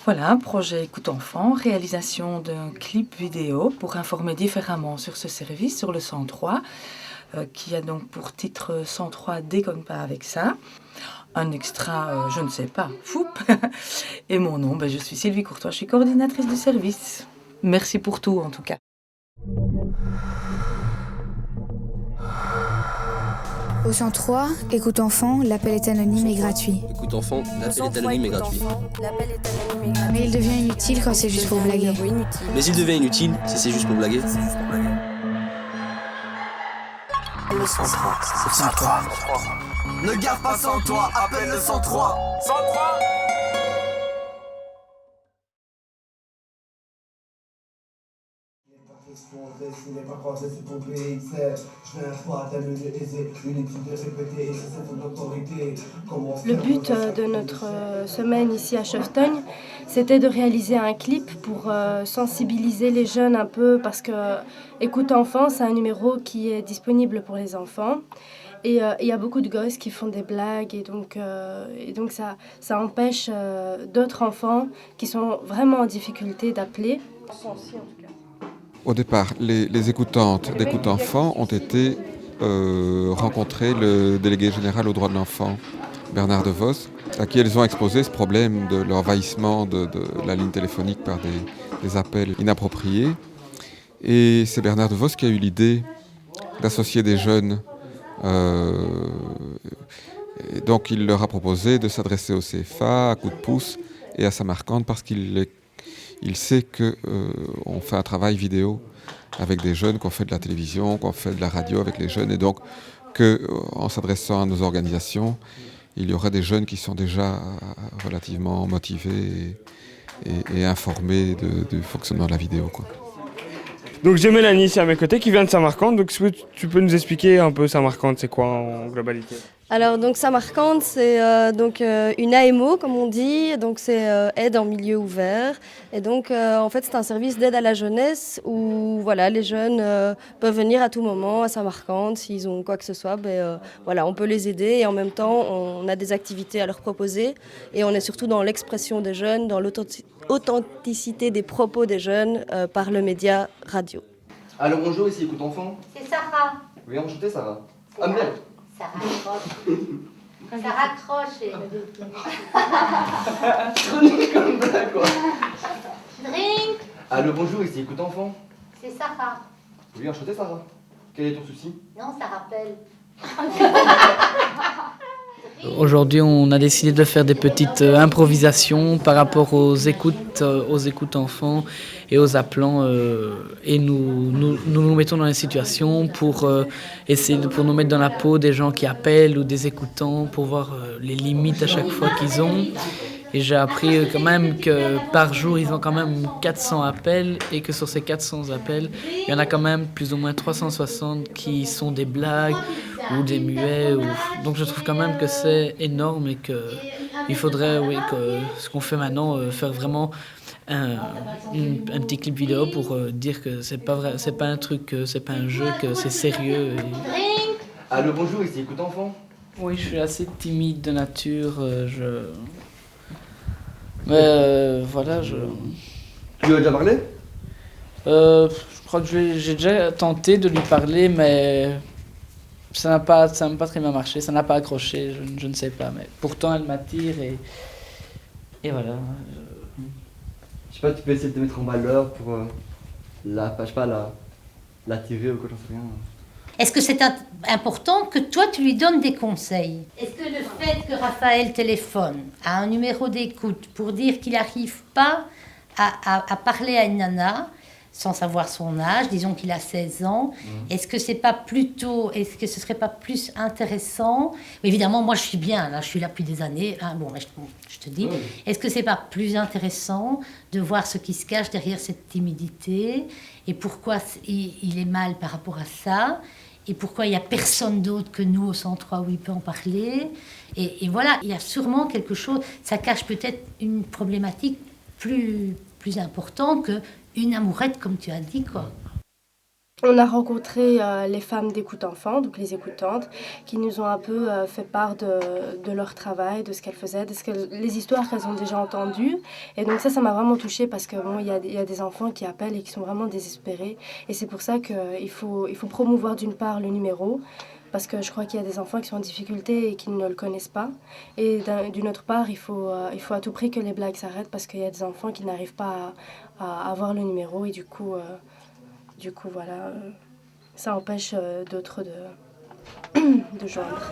Voilà, un projet Écoute Enfant, réalisation d'un clip vidéo pour informer différemment sur ce service, sur le 103, qui a donc pour titre 103 Déconne pas avec ça. Un extra, je ne sais pas, fou. Et mon nom, je suis Sylvie Courtois, je suis coordinatrice du service. Merci pour tout en tout cas. Au 103, Écoute Enfant, l'appel est anonyme et gratuit. Écoute Enfant, l'appel est anonyme et gratuit. Mais il devient inutile quand c'est juste pour blaguer. Mais il devient inutile si c'est juste pour blaguer. Le 103. 103. Ne garde pas 103, appelle le 103. 103. Le but de notre semaine ici à Cheftogne, c'était de réaliser un clip pour sensibiliser les jeunes un peu, parce que Écoute Enfant, c'est un numéro qui est disponible pour les enfants. Et il y a beaucoup de gosses qui font des blagues et donc ça empêche d'autres enfants qui sont vraiment en difficulté d'appeler. Au départ, les écoutantes d'Écoute Enfant ont été rencontrer le délégué général aux droits de l'enfant, Bernard De Vos, à qui elles ont exposé ce problème de l'envahissement de la ligne téléphonique par des appels inappropriés. Et c'est Bernard De Vos qui a eu l'idée d'associer des jeunes. Et donc il leur a proposé de s'adresser au CFA, à Coup de pouce et à Samarcande, parce qu'il sait qu'on fait un travail vidéo avec des jeunes, qu'on fait de la télévision, qu'on fait de la radio avec les jeunes, et donc qu'en s'adressant à nos organisations, il y aurait des jeunes qui sont déjà relativement motivés et informés du fonctionnement de la vidéo, quoi. Donc j'ai Mélanie ici à mes côtés qui vient de Samarcande. Donc tu peux nous expliquer un peu Samarcande, c'est quoi en globalité? Alors donc Samarcande, c'est une AMO comme on dit, donc c'est aide en milieu ouvert. Et donc en fait c'est un service d'aide à la jeunesse où voilà, les jeunes peuvent venir à tout moment à Samarcande s'ils ont quoi que ce soit. Voilà, on peut les aider et en même temps on a des activités à leur proposer. Et on est surtout dans l'expression des jeunes, dans l'authenticité des propos des jeunes par le média radio. Allô, bonjour, ici Écoute Enfant. C'est Sarah. Oui, enchanté, Sarah. Ah merde. Ça raccroche. Ça raccroche. Chronique comme ça, quoi. Drink. Allô, bonjour, ici Écoute Enfant. C'est Sarah. Oui, enchanté, Sarah. Quel est ton souci? Non, ça rappelle. Aujourd'hui, on a décidé de faire des petites improvisations par rapport aux écoutes enfants et aux appelants. Et nous mettons dans les situations pour pour nous mettre dans la peau des gens qui appellent ou des écoutants, pour voir les limites à chaque fois qu'ils ont. Et j'ai appris quand même que par jour, ils ont quand même 400 appels et que sur ces 400 appels, il y en a quand même plus ou moins 360 qui sont des blagues ou des muets. Donc je trouve quand même que c'est énorme et qu'il faudrait, que ce qu'on fait maintenant, faire vraiment un petit clip vidéo pour dire que c'est pas vrai, c'est pas un truc, c'est pas un jeu, que c'est sérieux. Allô, bonjour, ici Écoute Enfant. Oui, je suis assez timide de nature, Mais voilà, Tu lui as déjà parlé? Je crois que j'ai déjà tenté de lui parler, mais ça n'a pas très bien marché, ça n'a pas accroché, je ne sais pas. Mais pourtant, elle m'attire et voilà. Je sais pas, tu peux essayer de te mettre en valeur pour l'attirer ou quoi, j'en sais rien. Est-ce que c'est important que toi, tu lui donnes des conseils? Est-ce que le fait que Raphaël téléphone à un numéro d'écoute pour dire qu'il n'arrive pas à parler à une nana, sans savoir son âge, disons qu'il a 16 ans, est-ce que ce serait pas plus intéressant? Évidemment, moi je suis bien, là, je suis là depuis des années, hein, je te dis, est-ce que c'est pas plus intéressant de voir ce qui se cache derrière cette timidité et pourquoi il est mal par rapport à ça? Et pourquoi il n'y a personne d'autre que nous au 103 où il peut en parler. Et voilà, il y a sûrement quelque chose, ça cache peut-être une problématique plus importante qu'une amourette, comme tu as dit, quoi. On a rencontré les femmes d'écoute enfant, donc les écoutantes, qui nous ont un peu fait part de leur travail, de ce qu'elles faisaient, les histoires qu'elles ont déjà entendues. Et donc ça m'a vraiment touchée parce que bon, y a des enfants qui appellent et qui sont vraiment désespérés. Et c'est pour ça qu'il faut promouvoir d'une part le numéro, parce que je crois qu'il y a des enfants qui sont en difficulté et qui ne le connaissent pas. Et d'une autre part, il faut à tout prix que les blagues s'arrêtent parce qu'il y a des enfants qui n'arrivent pas à avoir le numéro et du coup voilà, ça empêche d'autres de joindre.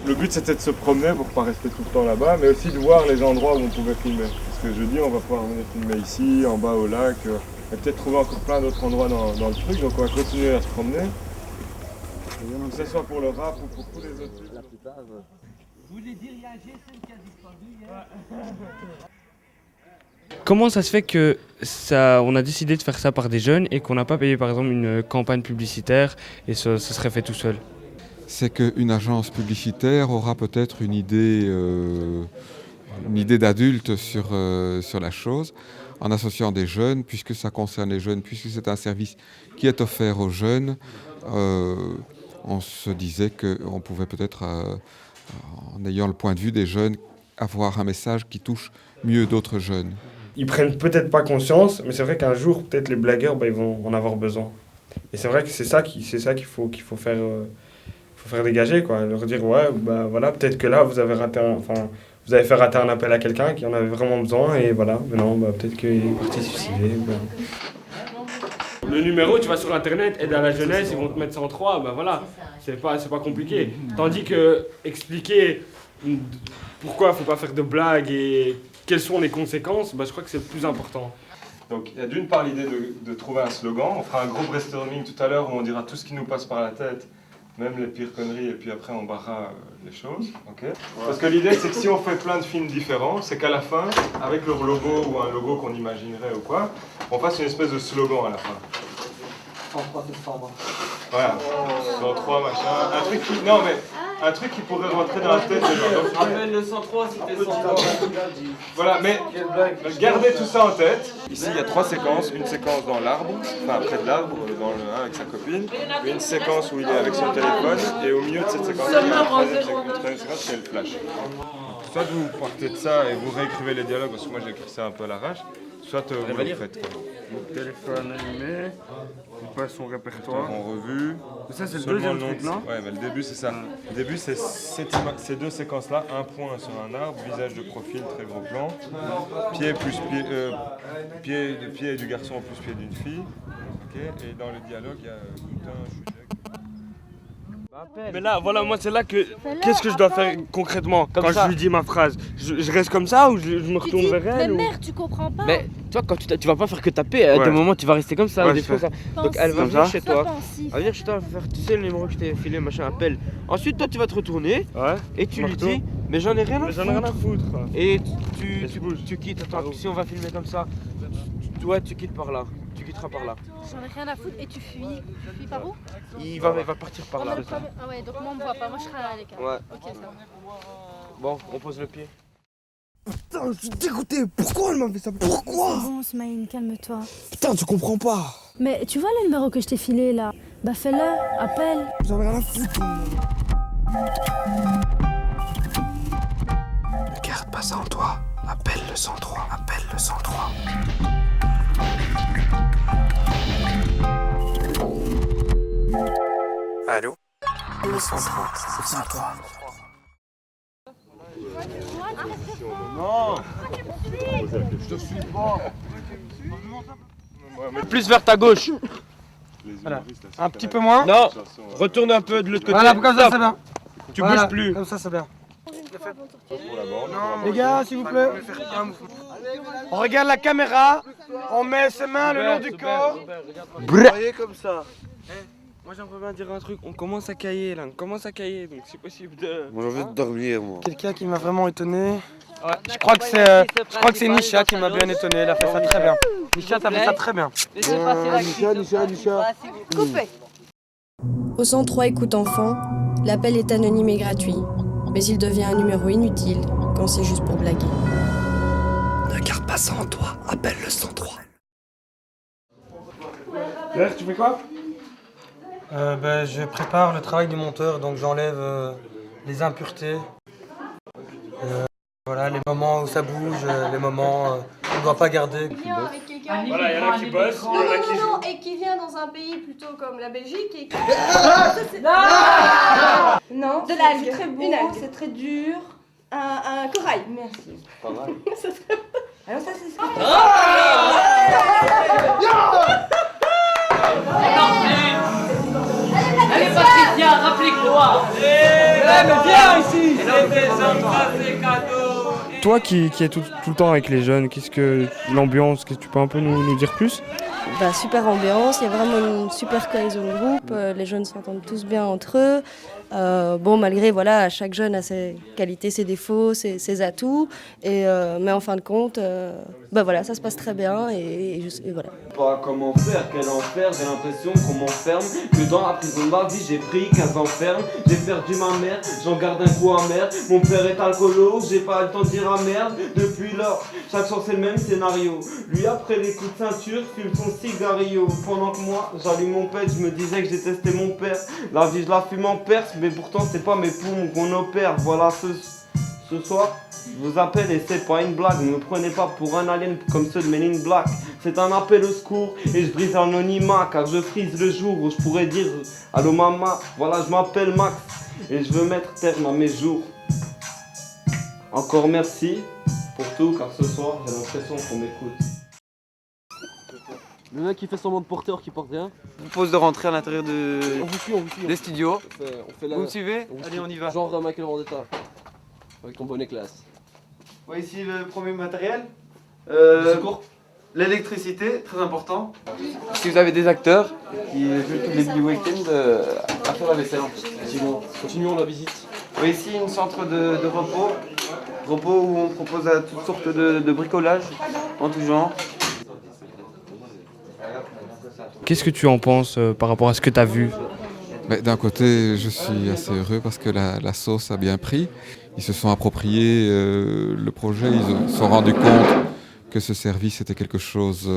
Le but c'était de se promener pour pas rester tout le temps là-bas, mais aussi de voir les endroits où on pouvait filmer. Parce que jeudi on va pouvoir venir filmer ici, en bas au lac, et peut-être trouver encore plein d'autres endroits dans le truc, donc on va continuer à se promener. Que ce soit pour le rap ou pour tous les autres trucs. Vous voulez dire, il y a un GSM qui a disparu hier. Comment ça se fait que on a décidé de faire ça par des jeunes et qu'on n'a pas payé par exemple une campagne publicitaire et ce serait fait tout seul? C'est qu'une agence publicitaire aura peut-être une idée d'adulte sur la chose, en associant des jeunes, puisque ça concerne les jeunes, puisque c'est un service qui est offert aux jeunes. On se disait qu'on pouvait peut-être, en ayant le point de vue des jeunes, avoir un message qui touche mieux d'autres jeunes. Ils prennent peut-être pas conscience, mais c'est vrai qu'un jour, peut-être les blagueurs, ils vont en avoir besoin. Et c'est vrai que c'est ça qu'il faut faire dégager, quoi. Leur dire, ouais, voilà, peut-être que là, vous avez fait rater un appel à quelqu'un qui en avait vraiment besoin, et voilà, maintenant, peut-être qu'il est parti se suicider. Le numéro, tu vas sur internet, aide à la jeunesse, ils vont te mettre 103, voilà, c'est pas compliqué. Tandis que expliquer pourquoi il ne faut pas faire de blagues et quelles sont les conséquences, je crois que c'est le plus important. Donc il y a d'une part l'idée de trouver un slogan. On fera un gros brainstorming tout à l'heure où on dira tout ce qui nous passe par la tête, même les pires conneries, et puis après on barrera les choses. Okay. Parce que l'idée c'est que si on fait plein de films différents, c'est qu'à la fin, avec leur logo ou un logo qu'on imaginerait ou quoi, on fasse une espèce de slogan à la fin. 103 décembre. Voilà, 103 machin, un truc qui pourrait rentrer dans la tête des gens. Rappelle le 103 si t'es 103. Voilà, mais gardez tout ça en tête. Ici, il y a 3 séquences. Une séquence dans l'arbre, enfin près de l'arbre, avec sa copine. Une séquence où il est avec son téléphone. Et au milieu de cette séquence, il y a une troisième séquence, c'est le flash. Soit vous partez de ça et vous réécrivez les dialogues, parce que moi j'ai écrit ça un peu à l'arrache. Soit vous le faites. Téléphone animé, il passe son répertoire. En revue. Ça c'est le deuxième truc, non? Ouais, mais le début c'est ça. Le début c'est ces deux séquences-là, un point sur un arbre, visage de profil, très gros plan, pied du garçon plus pied d'une fille. Okay. Et dans le dialogue, il y a Mais là, voilà, moi c'est là que... Qu'est-ce que je dois faire concrètement quand je lui dis ma phrase? Je reste comme ça ou je me retourne vers elle? Mais merde, tu comprends pas. Mais toi, quand tu vas pas faire que taper, à des moments tu vas rester comme ça, des fois ça. Donc elle va venir chez toi. Elle va venir chez toi, elle va faire, tu sais le numéro que je t'ai filé, machin, appel. Ensuite toi tu vas te retourner et tu lui dis, mais j'en ai rien à foutre. Et tu quittes, attends, si on va filmer comme ça, toi tu quittes par là. Tu quitteras par là. J'en ai rien à foutre et tu fuis. Tu fuis par où? Il va partir par là. Ah ouais, donc moi on me voit pas, moi je serai à l'écart. Ouais. Ok, ça va. Bon, on pose le pied. Putain, je suis dégoûté. Pourquoi elle m'a fait ça? Pourquoi? C'est bon, Smaïn, calme-toi. Putain, tu comprends pas. Mais tu vois le numéro que je t'ai filé là? Bah fais-le, appelle. J'en ai rien à foutre. Ne garde pas ça en toi. Appelle le 103. Appelle le 103. Allô? Le 103. 103. Non! Je te suis pas. Plus vers ta gauche. Voilà. Un petit peu moins. Non, retourne un peu de l'autre côté. Voilà, comme ça c'est bien. Tu bouges plus. Comme ça c'est bien. Les gars, s'il vous plaît. On regarde la caméra, on met ses mains le long du corps. Voyez comme ça. Moi j'aimerais bien dire un truc, on commence à cailler là, donc c'est possible de... Moi j'ai envie de dormir moi. Quelqu'un qui m'a vraiment étonné. Ouais, je crois que c'est Nisha qui m'a bien étonné, elle a fait ça très bien. Nisha, t'as fait ça très bien. Nisha. Coupé. Au 103 écoute enfant, l'appel est anonyme et gratuit, mais il devient un numéro inutile quand c'est juste pour blaguer. Ne garde pas ça en toi. Appelle le 103. D'ailleurs, tu fais quoi? Je prépare le travail du monteur, donc j'enlève les impuretés. Voilà, les moments où ça bouge, les moments qu'on ne doit pas garder. Voilà, il y en a qui bossent, il y en a qui jouent. Et qui vient dans un pays plutôt comme la Belgique et qui... Non, de l'algue. C'est très beau, c'est très dur. Un corail, merci. Pas mal. Alors ça c'est ça. Allez Patricia, rapplique-toi. Mais viens ici. Toi qui es tout le temps avec les jeunes, qu'est-ce que l'ambiance, qu'est-ce que tu peux un peu nous dire plus? Super ambiance, il y a vraiment une super cohésion de groupe, les jeunes s'entendent tous bien entre eux. Malgré, voilà, chaque jeune a ses qualités, ses défauts, ses atouts, mais en fin de compte, voilà, ça se passe très bien et voilà. Pas comment faire, quel enfer, j'ai l'impression qu'on m'enferme, que dans la prison de ma vie j'ai pris 15 ans ferme, j'ai perdu ma mère, j'en garde un coup amer, mon père est alcoolo, j'ai pas le temps de dire à merde, depuis lors, chaque soir c'est le même scénario, lui après les coups de ceinture, fume son cigarillo, pendant que moi j'allume mon pet, je me disais que j'ai testé mon père, la vie je la fume en Perse, mais pourtant c'est pas mes poumons qu'on opère, voilà ce soir, je vous appelle et c'est pas une blague, ne me prenez pas pour un alien comme ceux de Men in Black. C'est un appel au secours et je brise l'anonymat car je frise le jour où je pourrais dire allô maman, voilà je m'appelle Max et je veux mettre terme à mes jours. Encore merci pour tout car ce soir j'ai l'impression qu'on m'écoute. Le mec qui fait semblant de porter or qui porte rien. Je vous propose de rentrer à l'intérieur des studios. Vous me suivez? Allez, on y va. Genre Michael Vendetta. Avec ton bonnet classe. Voyez ici le premier matériel. L'électricité, très important. Si vous avez des acteurs qui jouent tous les week-ends à faire la vaisselle. Continuons la visite. Vous voyez ici un centre de repos où on propose à toutes sortes de bricolage en tout genre. Qu'est-ce que tu en penses par rapport à ce que tu as vu? D'un côté, je suis assez heureux parce que la sauce a bien pris. Ils se sont appropriés le projet, ils se sont rendus compte que ce service était quelque chose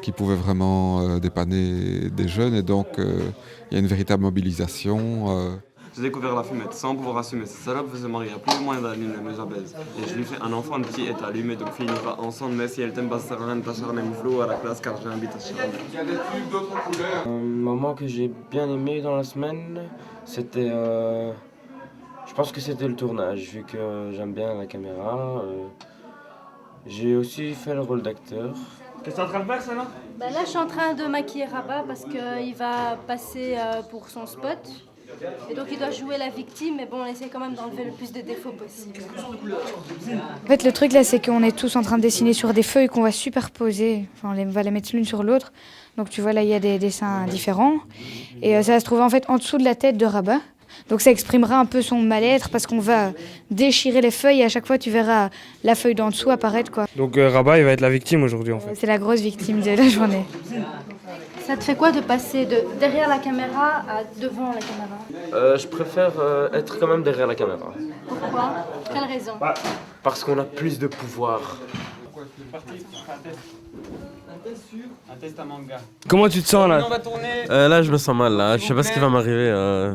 qui pouvait vraiment dépanner des jeunes et donc il y a une véritable mobilisation. J'ai découvert la fumette sans pouvoir assumer. Cette salope faisait marier à plus ou moins d'années, mais j'abaise. Et je lui fais un enfant qui est allumé, donc fille n'y va ensemble, mais si elle t'aime pas, ça sert à rien de t'acharner mon flot à la classe car j'invite à charner. Il y a des trucs d'autres couleurs. Un moment que j'ai bien aimé dans la semaine, c'était. Je pense que c'était le tournage, vu que j'aime bien la caméra. J'ai aussi fait le rôle d'acteur. Qu'est-ce que t'es en train de faire, ça, là? Là, je suis en train de maquiller Rabat parce qu'il va passer pour son spot. Et donc, il doit jouer la victime, mais bon, on essaie quand même d'enlever le plus de défauts possible. En fait, le truc là, c'est qu'on est tous en train de dessiner sur des feuilles qu'on va superposer. Enfin, on va les mettre l'une sur l'autre. Donc, tu vois, là, il y a des dessins différents. Et ça va se trouver en fait en dessous de la tête de Rabat. Donc ça exprimera un peu son mal-être parce qu'on va déchirer les feuilles et à chaque fois tu verras la feuille d'en dessous apparaître, quoi. Donc Rabat, il va être la victime aujourd'hui en fait. C'est la grosse victime de la journée. Ça te fait quoi de passer de derrière la caméra à devant la caméra? Je préfère être quand même derrière la caméra. Pourquoi? Quelle raison? Parce qu'on a plus de pouvoir. Un test à manga. Comment tu te sens là? Là je me sens mal, là. Je sais pas ce qui va m'arriver,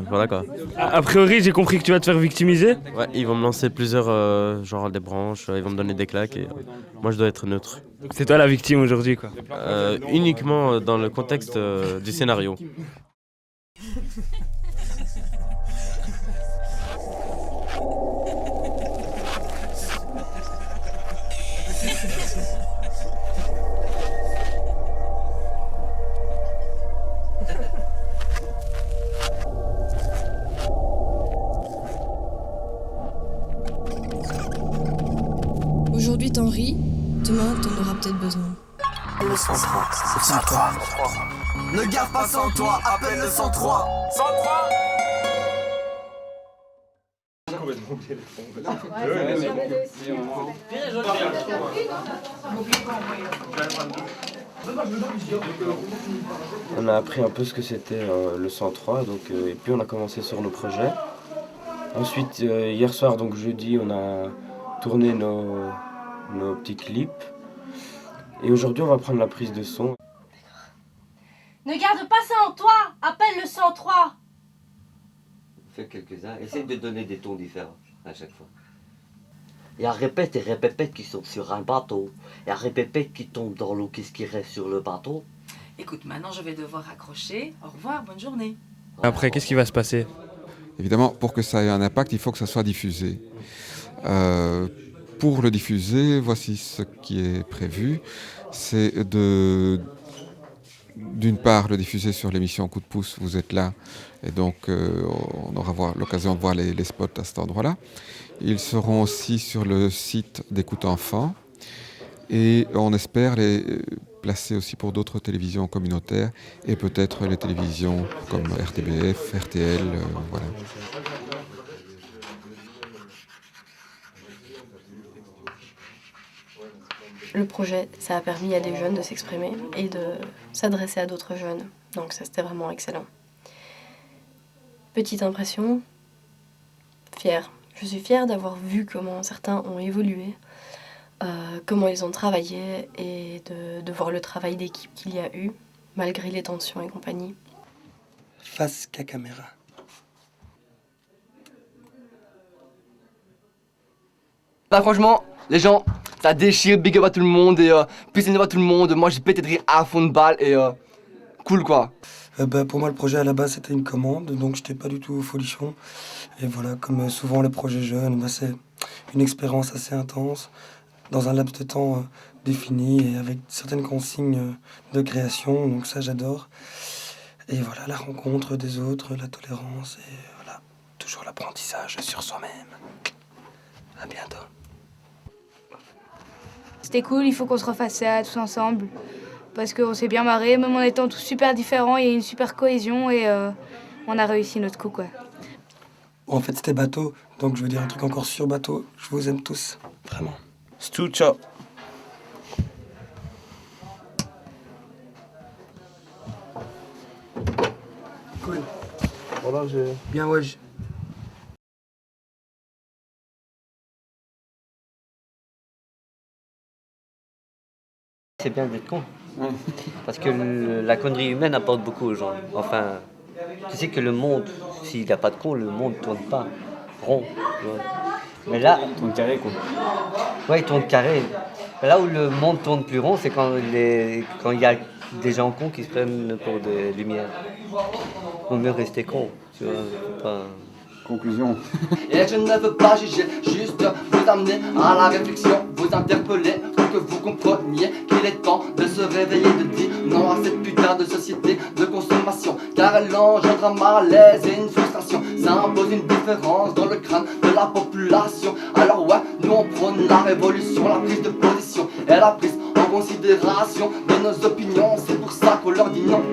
voilà quoi. A priori j'ai compris que tu vas te faire victimiser? Ouais, ils vont me lancer plusieurs, genre des branches, ils vont me donner des claques et moi je dois être neutre. C'est toi la victime aujourd'hui quoi? Uniquement dans le contexte du scénario. Aujourd'hui t'en ris, demain t'en auras peut-être besoin. Le 103, c'est 103. Ne garde pas 103, appelle le 103. 103. On a appris un peu ce que c'était le 103, donc, et puis on a commencé sur nos projets. Ensuite, hier soir, donc jeudi, on a tourné nos petits clips. Et aujourd'hui, on va prendre la prise de son. Ne garde pas ça en toi. Appelle le 103. Fais quelques-uns. Essaye de donner des tons différents à chaque fois. Il y a répète et répète qui sont sur un bateau. Il y a répète qui tombe dans l'eau. Qu'est-ce qui reste sur le bateau? Écoute, maintenant je vais devoir accrocher. Au revoir, bonne journée. Après, qu'est-ce qui va se passer? Évidemment, pour que ça ait un impact, il faut que ça soit diffusé. Pour le diffuser, voici ce qui est prévu. C'est d'une part le diffuser sur l'émission Coup de pouce, vous êtes là, et donc on aura l'occasion de voir les spots à cet endroit-là. Ils seront aussi sur le site d'Écoute Enfants, et on espère les placer aussi pour d'autres télévisions communautaires, et peut-être les télévisions comme RTBF, RTL, voilà. Le projet, ça a permis à des jeunes de s'exprimer et de s'adresser à d'autres jeunes. Donc ça, c'était vraiment excellent. Petite impression, fière. Je suis fière d'avoir vu comment certains ont évolué, comment ils ont travaillé et de voir le travail d'équipe qu'il y a eu, malgré les tensions et compagnie. Face qu'à caméra. Là, franchement, les gens, ça déchire, big up à tout le monde et piscine à tout le monde. Moi, j'ai pété de rire à fond de balle et cool quoi. Pour moi, le projet à la base, c'était une commande, donc j'étais pas du tout folichon. Et voilà, comme souvent les projets jeunes, c'est une expérience assez intense, dans un laps de temps défini et avec certaines consignes de création, donc ça j'adore. Et voilà, la rencontre des autres, la tolérance et voilà, toujours l'apprentissage sur soi-même. À bientôt. C'était cool, il faut qu'on se refasse ça tous ensemble. Parce qu'on s'est bien marré, même en étant tous super différents, il y a une super cohésion et on a réussi notre coup, quoi. En fait, c'était bateau, donc je veux dire un truc encore sur bateau. Je vous aime tous, vraiment. Stu, ciao. Cool. Voilà, j'ai... Bien, ouais. C'est bien d'être con. Parce que la connerie humaine apporte beaucoup aux gens. Enfin, tu sais que le monde, s'il n'y a pas de con, le monde ne tourne pas rond. Mais là... Il tourne carré, quoi. Ouais, il tourne carré. Mais là où le monde tourne plus rond, c'est quand il y a des gens cons qui se prennent pour des lumières. Il vaut mieux rester con, tu vois, pas... Conclusion. Et je ne veux pas juger, juste vous amener à la réflexion, vous interpeller pour que vous compreniez qu'il est temps de se réveiller, de dire non à cette putain de société de consommation, car elle engendre un malaise et une frustration. Ça impose une différence dans le crâne de la population. Alors ouais, nous on prône la révolution, la prise de position et la prise en considération de nos opinions. C'est pour ça qu'on leur dit non.